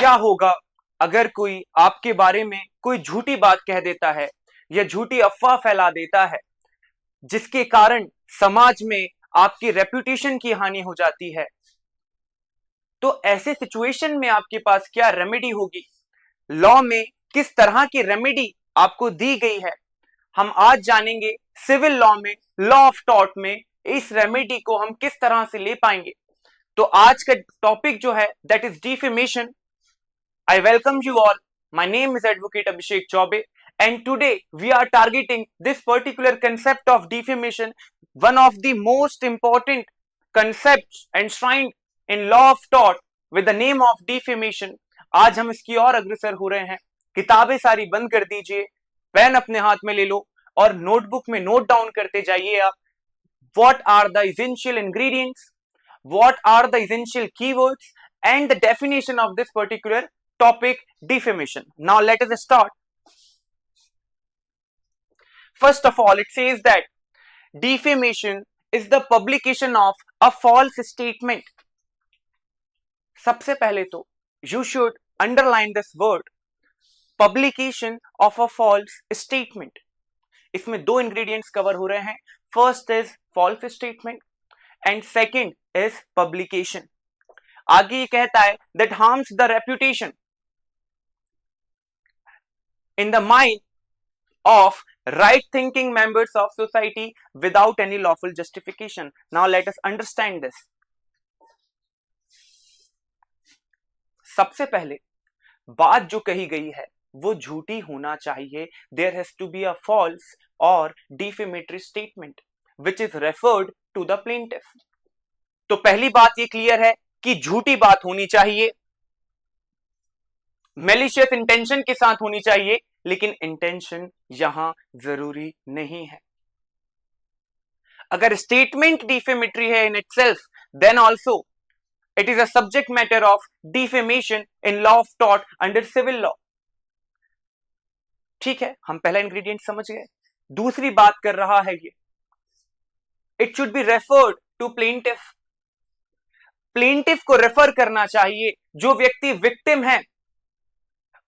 क्या होगा अगर कोई आपके बारे में कोई झूठी बात कह देता है या झूठी अफवाह फैला देता है जिसके कारण समाज में आपकी रेपुटेशन की हानि हो जाती है। तो ऐसे सिचुएशन में आपके पास क्या रेमेडी होगी, लॉ में किस तरह की रेमेडी आपको दी गई है, हम आज जानेंगे। सिविल लॉ में, लॉ ऑफ टॉर्ट में इस रेमेडी को हम किस तरह से ले पाएंगे। तो आज का टॉपिक जो है that is defamation. I welcome you all. My name is Advocate Abhishek Chaube, and today we are targeting this particular concept of defamation, one of the most important concepts enshrined in law of tort with the name of defamation. आज हम इसकी और अग्रसर हो रहे हैं। किताबें सारी बंद कर दीजिए, पेन अपने हाथ में ले लो और नोटबुक में नोट डाउन करते जाइए आप। What are the essential ingredients? What are the essential keywords and the definition of this particular topic, defamation? Now let us start. First of all, it says that defamation is the publication of a false statement. सबसे पहले तो you should underline this word, publication of a false statement. इसमें दो ingredients cover हो रहे हैं. First is false statement and second is publication. आगे ये कहता है that harms the reputation in the mind of right thinking members of society without any lawful justification. Now let us understand this. सबसे पहले बात जो कही गई है वो झूठी होना चाहिए. There has to be a false or defamatory statement which is referred to the plaintiff. तो पहली बात ये क्लियर है कि झूठी बात होनी चाहिए, मैलिशियस इंटेंशन के साथ होनी चाहिए, लेकिन इंटेंशन यहां जरूरी नहीं है. अगर स्टेटमेंट डिफेमेटरी है in itself, then also it is a subject matter of defamation in law of tort under civil law. ठीक है, हम पहला इंग्रेडिएंट समझ गए. दूसरी बात कर रहा है ये, it should be referred to plaintiff. Plaintiff को रेफर करना चाहिए. जो व्यक्ति विक्टिम है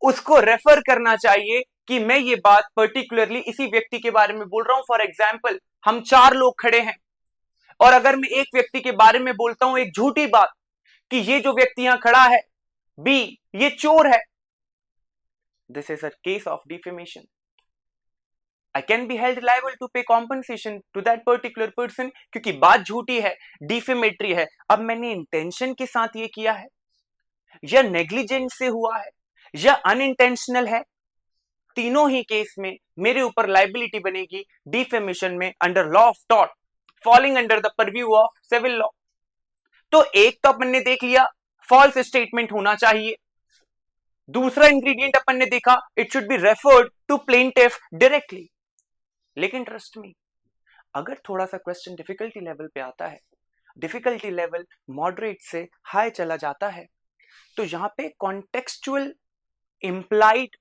उसको रेफर करना चाहिए कि मैं ये बात पर्टिकुलरली इसी व्यक्ति के बारे में बोल रहा हूं. फॉर एग्जाम्पल, हम 4 लोग खड़े हैं और अगर मैं एक व्यक्ति के बारे में बोलता हूं एक झूठी बात कि ये जो व्यक्ति यहां खड़ा है बी, ये चोर है, this is a case of defamation. I can be held liable to pay compensation to that particular person क्योंकि बात झूठी है, डिफेमेटरी है. अब मैंने इंटेंशन के साथ ये किया है या नेग्लिजेंस से हुआ है या अनइंटेंशनल है, तीनों ही केस में मेरे ऊपर लाइबिलिटी बनेगी डिफेमेशन में under law of tort, falling under the purview of civil law. तो एक तो अपन ने देख लिया फॉल्स स्टेटमेंट होना चाहिए. दूसरा इंग्रेडिएंट अपन ने देखा it should be referred to plaintiff directly. लेकिन ट्रस्ट मी, अगर थोड़ा सा क्वेश्चन डिफिकल्टी लेवल पे आता है, डिफिकल्टी लेवल मॉडरेट से हाई चला जाता है, तो यहां पे कॉन्टेक्सचुअल इंप्लाइड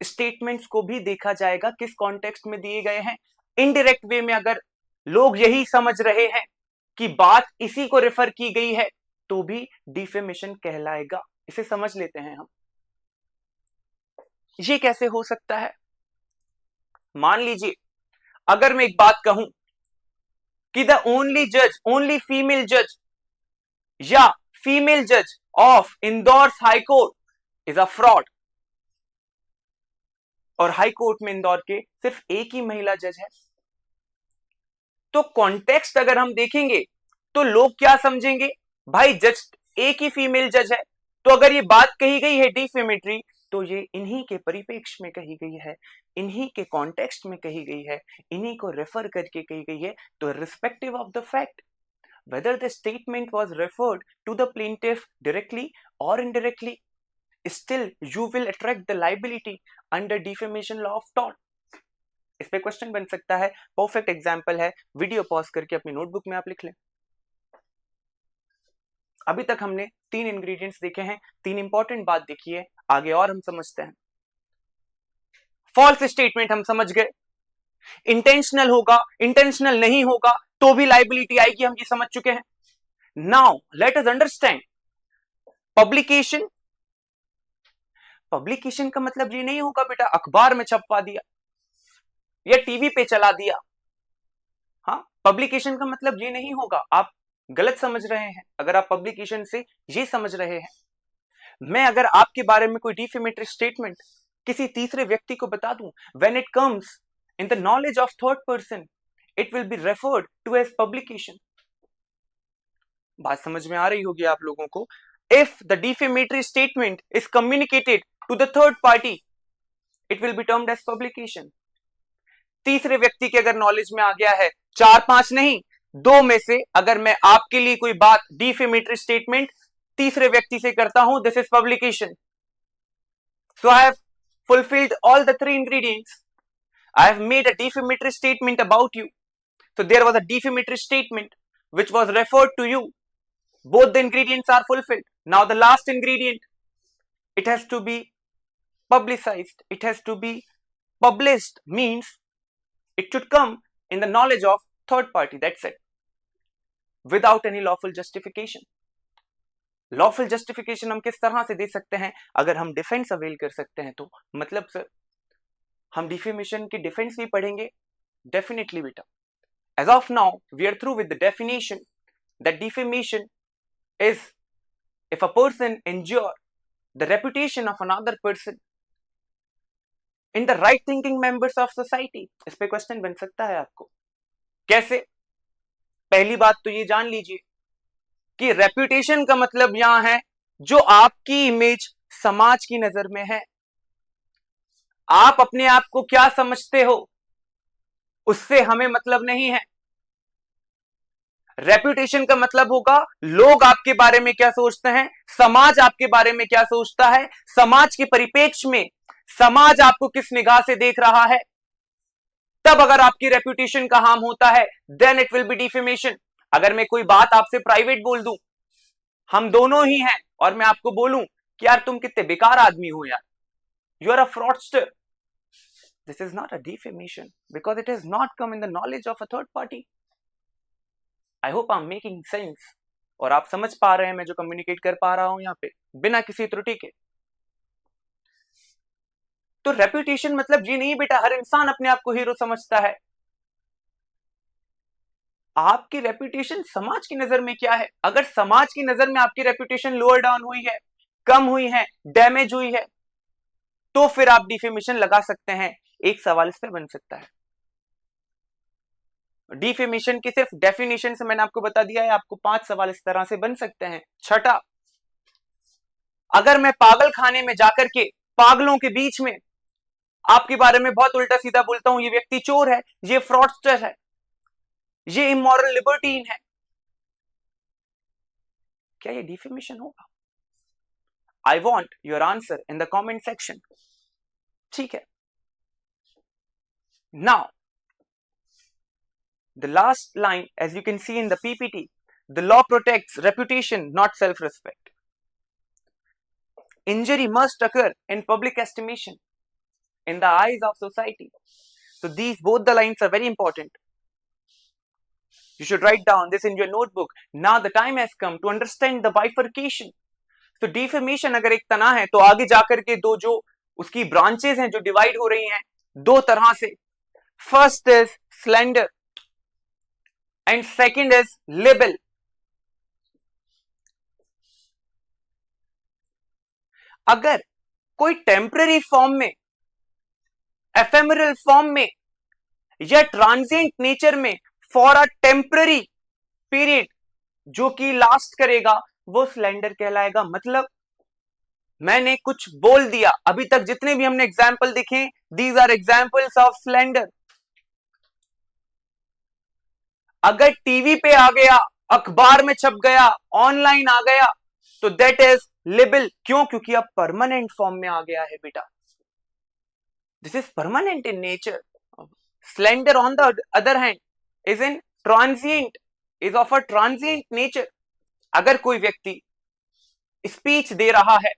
स्टेटमेंट्स को भी देखा जाएगा किस कॉन्टेक्स्ट में दिए गए हैं. इनडायरेक्ट वे में अगर लोग यही समझ रहे हैं कि बात इसी को रेफर की गई है तो भी डिफेमेशन कहलाएगा. इसे समझ लेते हैं हम. ये कैसे हो सकता है? मान लीजिए अगर मैं एक बात कहूं कि द ओनली जज, ओनली फीमेल जज या फीमेल जज of Indore high court is a fraud, और हाई कोर्ट में इंदौर के सिर्फ एक ही महिला जज है, तो कॉन्टेक्स्ट अगर हम देखेंगे तो लोग क्या समझेंगे, भाई जज एक ही फीमेल जज है, तो अगर ये बात कही गई है डिफेमेटरी तो ये इन्हीं के परिप्रेक्ष्य में कही गई है, इन्हीं के कॉन्टेक्स्ट में कही गई है, इन्हीं को रेफर करके कही गई है. तो respective of the fact whether the statement was referred to the plaintiff directly or indirectly, still you will attract the liability under defamation law of tort. इस पे क्वेश्चन बन सकता है. परफेक्ट एग्जांपल है, वीडियो पॉज करके अपनी notebook में आप लिख लें. अभी तक हमने 3 इंग्रेडिएंट्स देखे हैं, 3 इंपॉर्टेंट बात देखी है, आगे और हम समझते हैं. फॉल्स स्टेटमेंट हम समझ गए, इंटेंशनल होगा, इंटेंशनल नहीं होगा तो भी लाइबिलिटी आएगी, हम ये समझ चुके हैं. Now let us understand publication publication का मतलब ये नहीं होगा बेटा अखबार में छपवा दिया या टीवी पे चला दिया। हाँ, पब्लिकेशन का मतलब ये नहीं होगा, आप गलत समझ रहे हैं अगर आप पब्लिकेशन से ये समझ रहे हैं। मैं अगर आपके बारे में कोई डिफेमेटरी स्टेटमेंट किसी तीसरे व्यक्ति को बता दूं, when it comes in the knowledge of third person it will be referred to as publication. बात समझ में आ रही होगी आप लोगों को। If the defamatory statement is communicated to the third party it will be termed as publication. तीसरे व्यक्ति के अगर नॉलेज में आ गया है, 4-5 नहीं 2 में से अगर मैं आपके लिए कोई बात डिफेमेटरी स्टेटमेंट तीसरे व्यक्ति से करता हूं, this is publication. So I have fulfilled all the 3 ingredients. I have made a defamatory statement about you. So there was a defamatory statement which was referred to you. Both the ingredients are fulfilled. Now the last ingredient, it has to be publicized. It has to be published, means it should come in the knowledge of third party. That's it. Without any lawful justification. Lawful justification हम किस तरह से दे सकते हैं? अगर हम defence avail कर सकते हैं तो मतलब सर हम डिफेमेशन की डिफेंस भी पढ़ेंगे डेफिनेटली बेटा। As of now we are through with the definition that defamation is if a person injure the reputation of another person in the right thinking members of society. इस पे question बन सकता है आपको, कैसे? पहली बात तो ये जान लीजिए कि रेप्यूटेशन का मतलब यहां है जो आपकी इमेज समाज की नजर में है। आप अपने आप को क्या समझते हो उससे हमें मतलब नहीं है। रेप्यूटेशन का मतलब होगा लोग आपके बारे में क्या सोचते हैं, समाज आपके बारे में क्या सोचता है, समाज के परिप्रेक्ष्य में समाज आपको किस निगाह से देख रहा है। तब अगर आपकी रेप्यूटेशन का हार्म होता है then it will be defamation. अगर मैं कोई बात आपसे प्राइवेट बोल दूं, हम दोनों ही हैं, और मैं आपको बोलूं कि यार तुम कितने बेकार आदमी हो यार, you are a fraudster, this is not a defamation because it has not come in the knowledge of a third party. I hope I am making sense और आप समझ पा रहे हैं मैं जो कम्युनिकेट कर पा रहा हूं यहां पे बिना किसी त्रुटि के। तो रेप्यूटेशन मतलब ये नहीं बेटा हर इंसान अपने आप को हीरो समझता है। आपकी रेप्यूटेशन समाज की नजर में क्या है? अगर समाज की नजर में आपकी रेप्यूटेशन लोअर डाउन हुई है, कम हुई है, डैमेज हुई है, तो फिर आप डिफेमेशन लगा सकते हैं। एक सवाल इस पे बन सकता है, डिफेमेशन की सिर्फ डेफिनेशन से मैंने आपको बता दिया है, आपको 5 सवाल इस तरह से बन सकते हैं। छठा, अगर मैं पागल खाने में जाकर के पागलों के बीच में आपके बारे में बहुत उल्टा सीधा बोलता हूं, ये व्यक्ति चोर है, ये फ्रॉडस्टर है, ये इमोरल लिबर्टीन है, क्या ये डिफेमेशन होगा? I want your answer in the comment section. ठीक है, now the last line as you can see in the PPT, the law protects reputation not self respect. Injury must occur in public estimation in the eyes of society. So these both the lines are very important. You should write down this in your notebook. Now the time has come to understand the bifurcation. So defamation अगर एक तना है तो आगे जाकर के दो जो उसकी ब्रांचेस हैं जो डिवाइड हो रही हैं दो तरह से, first is slander and second is label. अगर कोई टेम्पररी फॉर्म में, एफेमरल फॉर्म में या ट्रांजिएंट नेचर में फॉर अ टेम्पररी पीरियड जो कि लास्ट करेगा वो स्लेंडर कहलाएगा। मतलब मैंने कुछ बोल दिया, अभी तक जितने भी हमने एग्जाम्पल देखे these are examples of slander. अगर टीवी पे आ गया, अखबार में छप गया, ऑनलाइन आ गया तो दैट इज लिबल। क्यों? क्योंकि अब परमानेंट फॉर्म में आ गया है बेटा। This is permanent in nature. Slender on the other hand is in transient, is of a transient nature. अगर कोई व्यक्ति स्पीच दे रहा है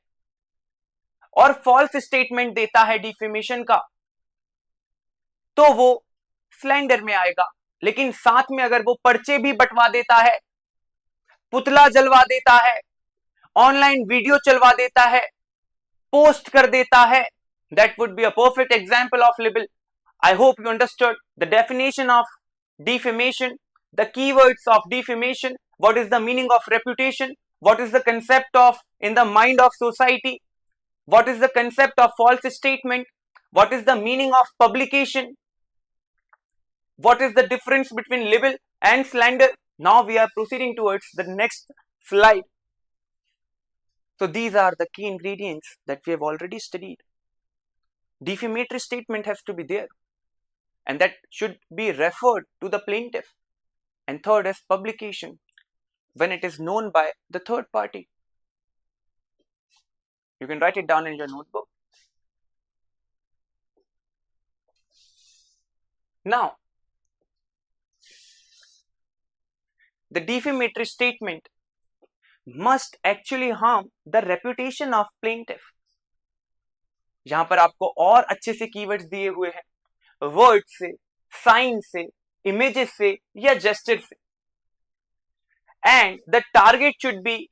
और फॉल्स स्टेटमेंट देता है डिफेमेशन का तो वो स्लैंडर में आएगा। लेकिन साथ में अगर वो पर्चे भी बंटवा देता है, पुतला जलवा देता है, ऑनलाइन वीडियो चलवा देता है, पोस्ट कर देता है, that would be a perfect example of libel. I hope you understood the definition of defamation, the keywords of defamation, what is the meaning of reputation, what is the concept of in the mind of society, what is the concept of false statement, what is the meaning of publication, what is the difference between libel and slander. Now we are proceeding towards the next slide. So these are the key ingredients that we have already studied. Defamatory statement has to be there, and that should be referred to the plaintiff. And third is publication, when it is known by the third party. You can write it down in your notebook. Now, the defamatory statement must actually harm the reputation of plaintiff. यहां पर आपको और अच्छे से keywords दिए हुए हैं, word से, साइन से, इमेजेस से या जेस्चर से. And the target should be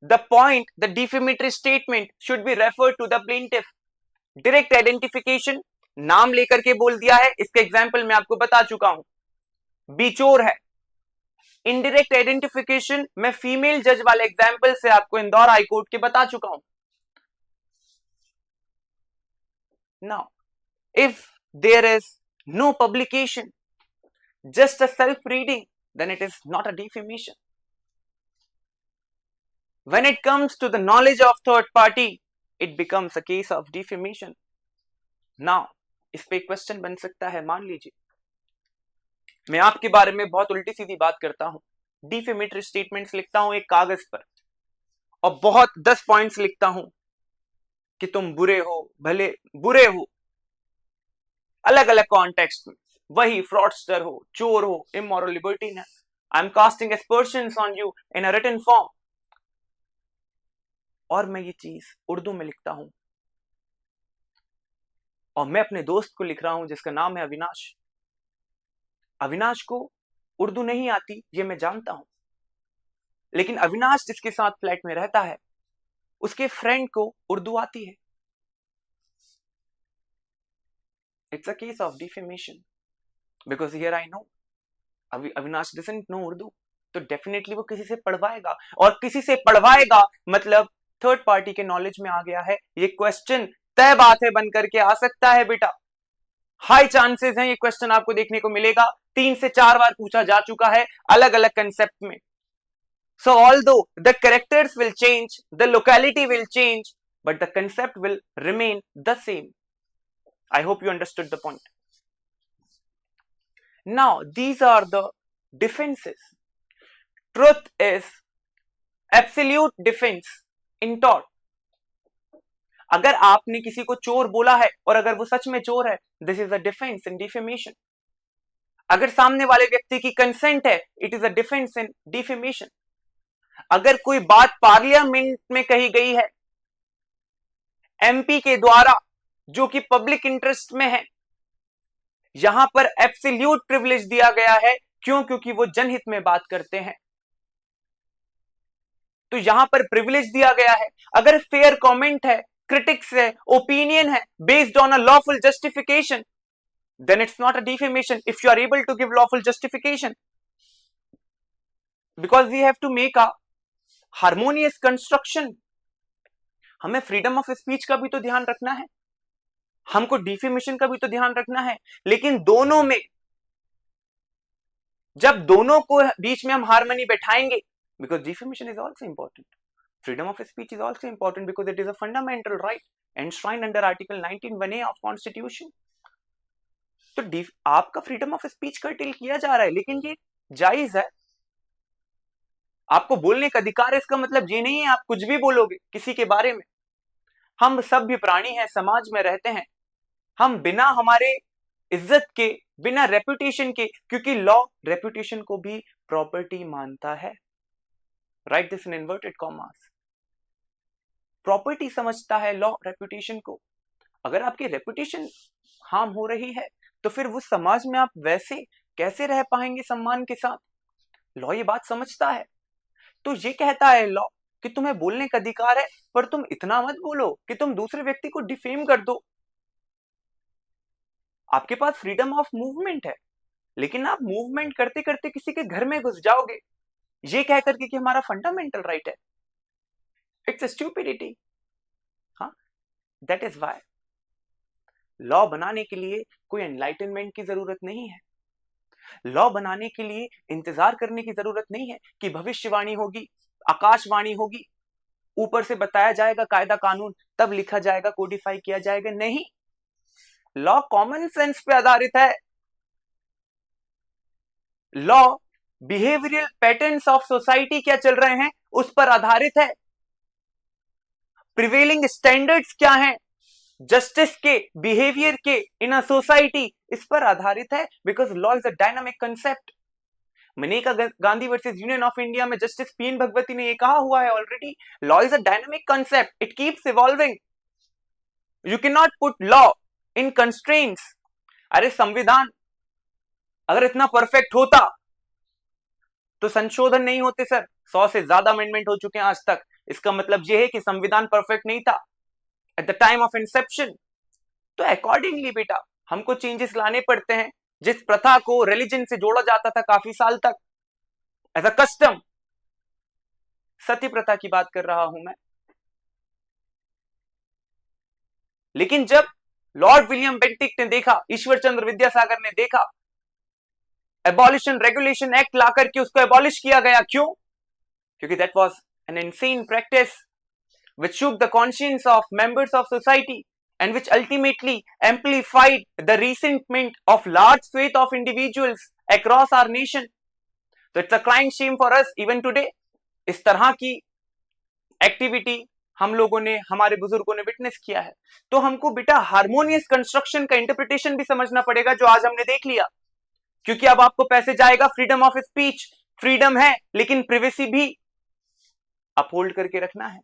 the point, the defamatory statement should be referred to the plaintiff. Direct identification, नाम लेकर के बोल दिया है, इसके एग्जाम्पल मैं आपको बता चुका हूं, बिचोर है. इनडायरेक्ट आइडेंटिफिकेशन मैं फीमेल जज वाले एग्जाम्पल से आपको इंदौर हाईकोर्ट के बता चुका हूं. Now, if there is no publication, just a self-reading, then it is not a defamation. When it comes to the knowledge of third party, it becomes a case of defamation. Now, इस पे question बन सकता है, मान लीजिए मैं आपके बारे में बहुत उल्टी सीधी बात करता हूं, डिफेमेटरी स्टेटमेंट्स लिखता हूं एक कागज पर और बहुत 10 पॉइंट्स लिखता हूं कि तुम बुरे हो, भले बुरे हो, अलग अलग कॉन्टेक्स्ट में, वही फ्रॉडस्टर हो, चोर हो, इमोरल लिबर्टीन है. I am casting aspersions on you in a written form, और मैं ये चीज उर्दू में लिखता हूं और मैं अपने दोस्त को लिख रहा हूं जिसका नाम है अविनाश. अविनाश को उर्दू नहीं आती, ये मैं जानता हूं, लेकिन अविनाश जिसके साथ फ्लैट में रहता है उसके फ्रेंड को उर्दू आती है. It's a case of defamation because here I know Avinash doesn't know Urdu, तो डेफिनेटली वो किसी से पढ़वाएगा, और किसी से पढ़वाएगा मतलब थर्ड पार्टी के नॉलेज में आ गया है. ये क्वेश्चन तय बात है बन करके आ सकता है बेटा, हाई चांसेस हैं ये क्वेश्चन आपको देखने को मिलेगा. 3 से 4 बार पूछा जा चुका है अलग अलग कंसेप्ट में. So although the characters will change, the locality will change, but the concept will remain the same. I hope you understood the point. Now, these are the defenses. Truth is absolute defense in tort. अगर आपने किसी को चोर बोला है और अगर वो सच में चोर है, this is a defense in defamation. अगर सामने वाले व्यक्ति की कंसेंट है, it is a defense in defamation. अगर कोई बात पार्लियामेंट में कही गई है एमपी के द्वारा जो कि पब्लिक इंटरेस्ट में है, यहां पर एब्सोल्यूट प्रिविलेज दिया गया है. क्यों? क्योंकि वो जनहित में बात करते हैं, तो यहां पर प्रिविलेज दिया गया है. अगर फेयर कमेंट है, क्रिटिक्स है, ओपिनियन है based on a lawful justification, then it's not a defamation if you are able to give lawful justification, because we have to make a harmonious construction. हमें freedom of speech का भी तो ध्यान रखना है, हमको डिफेमेशन का भी तो ध्यान रखना है, लेकिन दोनों में जब दोनों को बीच में हम हार्मनी बैठाएंगे, because defamation is also important, freedom of speech is also important because it is a fundamental right enshrined under article 19(1)(a) of constitution. तो आपका फ्रीडम ऑफ स्पीच कर्टेल किया जा रहा है, लेकिन ये जायज है, आपको बोलने का अधिकार है. इसका मतलब ये नहीं है आप कुछ भी बोलोगे किसी के बारे में. हम सभ्य प्राणी हैं, समाज में रहते हैं, हम बिना हमारे इज्जत के, बिना रेपुटेशन के, क्योंकि लॉ रेपुटेशन को भी प्रॉपर्टी मानता है. Right this in inverted commas. Property समझता है लॉ रेपुटेशन को. अगर आपकी रेपुटेशन हार्म हो रही है तो फिर वो समाज में आप वैसे कैसे रह पाएंगे सम्मान के साथ? लॉ ये बात समझता है. तो ये कहता है लॉ कि तुम्हें बोलने का अधिकार है, पर तुम इतना मत बोलो कि तुम दूसरे व्यक्ति को डिफेम कर दो। आपके पास फ्रीडम ऑफ मूवमेंट है, लेकिन आप मूवमेंट करते करते किसी के घर में घुस जाओगे ये कह करके कि हमारा फंडामेंटल राइट है। It's stupidity. हाँ, दैट इज वाई लॉ बनाने के लिए कोई एनलाइटनमेंट की जरूरत नहीं है। लॉ बनाने के लिए इंतजार करने की जरूरत नहीं है कि भविष्यवाणी होगी, आकाशवाणी होगी, ऊपर से बताया जाएगा कायदा कानून, तब लिखा जाएगा, कोडिफाई किया जाएगा। नहीं, लॉ कॉमन सेंस पे आधारित है। Law behavioural patterns of society क्या चल रहे हैं उस पर आधारित है। प्रिवेलिंग स्टैंडर्ड्स क्या हैं जस्टिस के, बिहेवियर के इन अ सोसाइटी, इस पर आधारित है। Because law is a dynamic concept. Maneka Gandhi versus union of India में जस्टिस पीएन भगवती ने यह कहा हुआ है already, law is a dynamic concept, it keeps evolving, you can not put law in constraints. अरे संविधान अगर इतना परफेक्ट होता तो संशोधन नहीं होते सर। 100 से ज्यादा अमेंडमेंट हो चुके हैं आज तक। इसका मतलब यह है कि संविधान परफेक्ट नहीं था at the time of Inception. तो अकॉर्डिंगली बेटा हमको चेंजेस लाने पड़ते हैं। जिस प्रथा को रिलीजन से जोड़ा जाता था काफी साल तक एज अ कस्टम, सती प्रथा की बात कर रहा हूं मैं, लेकिन जब लॉर्ड विलियम बेंटिक ने देखा, ईश्वर चंद्र विद्यासागर ने देखा, एबॉलिशन रेगुलेशन एक्ट लाकर के उसको एबॉलिश किया गया। क्यों? क्योंकि that was an insane practice which shook the conscience of members of society and which ultimately amplified the resentment of large swathe of individuals across our nation. So it's a crying shame for us even today. इस तरह की activity हम लोगों ने, हमारे बुजुर्गों ने witness किया है। तो हमको बेटा हार्मोनियस कंस्ट्रक्शन का इंटरप्रिटेशन भी समझना पड़ेगा, जो आज हमने देख लिया। क्योंकि अब आपको पैसे जाएगा, फ्रीडम ऑफ स्पीच, फ्रीडम है लेकिन प्रिवेसी भी अपहोल्ड करके रखना है।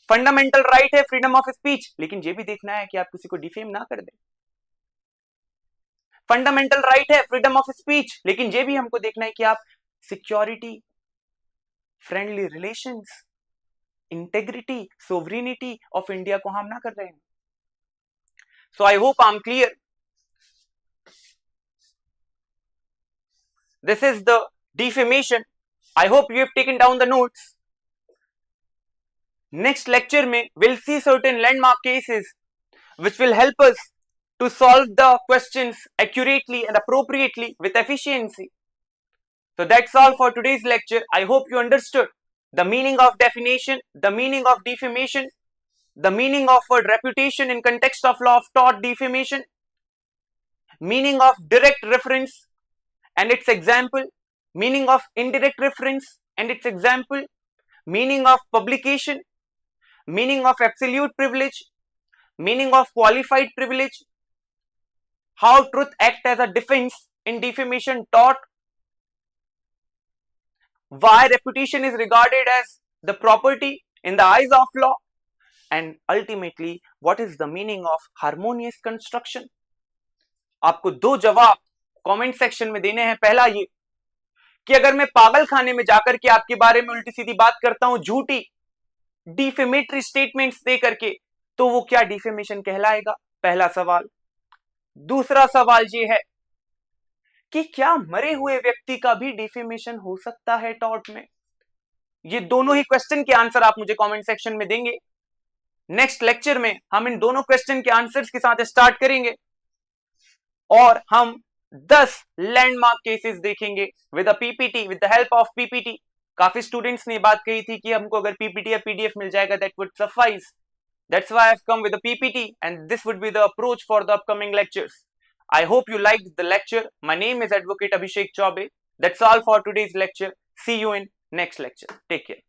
फंडामेंटल राइट है फ्रीडम ऑफ स्पीच, लेकिन ये भी देखना है कि आप किसी को डिफेम ना कर दें। फंडामेंटल राइट है फ्रीडम ऑफ स्पीच, लेकिन ये भी हमको देखना है कि आप security, friendly relations, integrity, sovereignty of India को हार्म ना कर रहे हैं। So I hope I am clear. This is the defamation. I hope you have taken down the notes. Next lecture में we'll see certain landmark cases which will help us to solve the questions accurately and appropriately with efficiency. So that's all for today's lecture. I hope you understood the meaning of definition, the meaning of defamation, the meaning of word reputation in context of law of tort defamation, meaning of direct reference and its example, meaning of indirect reference and its example, meaning of publication, meaning of absolute privilege, meaning of qualified privilege, how truth act as a defense in defamation tort, why reputation is regarded as the property in the eyes of law, and ultimately what is the meaning of harmonious construction. आपको दो जवाब comment section में देने हैं। पहला ये कि अगर मैं पागल खाने में जाकर के आपके बारे में उल्टी सीधी बात करता हूं, झूठी डिफेमेटरी स्टेटमेंट्स दे करके, तो वो क्या डिफेमेशन कहलाएगा? पहला सवाल। दूसरा सवाल ये है कि क्या मरे हुए व्यक्ति का भी डिफेमेशन हो सकता है टॉर्ट में? ये दोनों ही क्वेश्चन के आंसर आप मुझे कमेंट सेक्शन में देंगे। नेक्स्ट लेक्चर में हम इन दोनों क्वेश्चन के आंसर्स के साथ स्टार्ट करेंगे और हम 10 लैंडमार्क केसेस देखेंगे with a PPT, with the help of PPT. काफी स्टूडेंट्स ने बात कही थी कि हमको अगर पीपीटी या पीडीएफ मिल जाएगा that would suffice. That's why I've come with a PPT and this would be the approach for the upcoming lectures. I hope you liked the lecture. My name is Advocate Abhishek Chaube. That's all for today's lecture. See you in next lecture. Take care.